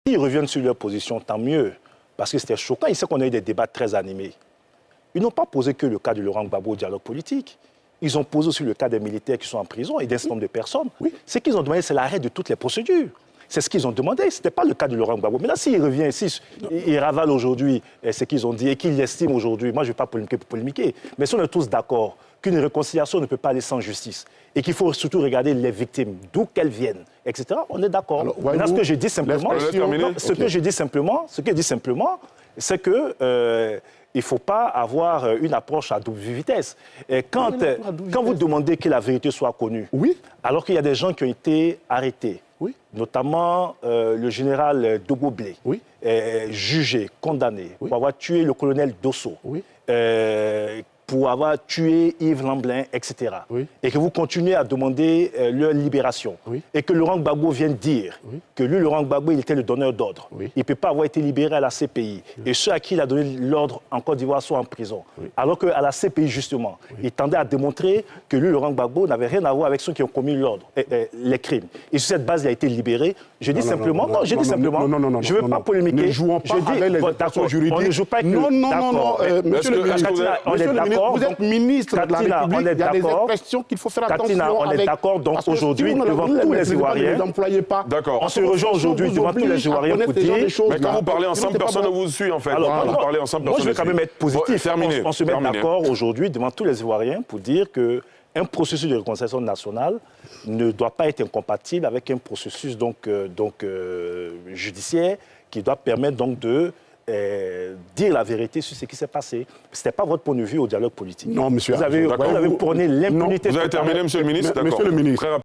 S'ils reviennent sur leur position, tant mieux, parce que c'était choquant. Ils savent qu'on a eu des débats très animés. Ils n'ont pas posé que le cas de Laurent Gbagbo au dialogue politique. Ils ont posé aussi le cas des militaires qui sont en prison et d'un certain nombre de personnes. Oui. Ce qu'ils ont demandé, c'est l'arrêt de toutes les procédures. C'est ce qu'ils ont demandé. Ce n'était pas le cas de Laurent Gbagbo. Mais là, s'il revient, s'il ravale aujourd'hui ce qu'ils ont dit et qu'il l'estime aujourd'hui, moi, je ne vais pas polémiquer pour polémiquer, mais si on est tous d'accord qu'une réconciliation ne peut pas aller sans justice et qu'il faut surtout regarder les victimes, d'où qu'elles viennent, etc., on est d'accord. Maintenant, ce que je dis simplement, c'est que il ne faut pas avoir une approche à double vitesse. Et quand vous demandez que la vérité soit connue, alors qu'il y a des gens qui ont été arrêtés, notamment le général Dogoblé, jugé, condamné pour avoir tué le colonel Dosso, pour avoir tué Yves Lamblin, etc. Et que vous continuez à demander leur libération. Et que Laurent Gbagbo vienne dire que lui, Laurent Gbagbo, il était le donneur d'ordre. Il ne peut pas avoir été libéré à la CPI. Et ceux à qui il a donné l'ordre en Côte d'Ivoire sont en prison. Alors qu'à la CPI, justement, il tendait à démontrer que lui, Laurent Gbagbo, n'avait rien à voir avec ceux qui ont commis les crimes. Et sur cette base, il a été libéré. Je dis simplement, je ne veux pas polémiquer. Ne jouons pas avec les actions juridiques. On ne joue pas avec monsieur le ministre, vous êtes ministre de la République, il y a des expressions qu'il faut faire attention avec. On est d'accord, donc aujourd'hui, devant tous les Ivoiriens, on se rejoint aujourd'hui devant tous les Ivoiriens pour dire... Mais quand vous parlez ensemble, personne ne vous suit, en fait. Moi, je vais quand même être positif. On se met d'accord aujourd'hui devant tous les Ivoiriens pour dire qu'un processus de réconciliation nationale ne doit pas être incompatible avec un processus judiciaire qui doit permettre donc de dire la vérité sur ce qui s'est passé. Ce n'était pas votre point de vue au dialogue politique. Non, monsieur. Vous avez prôné l'impunité. Vous avez terminé, monsieur le ministre. Monsieur le ministre.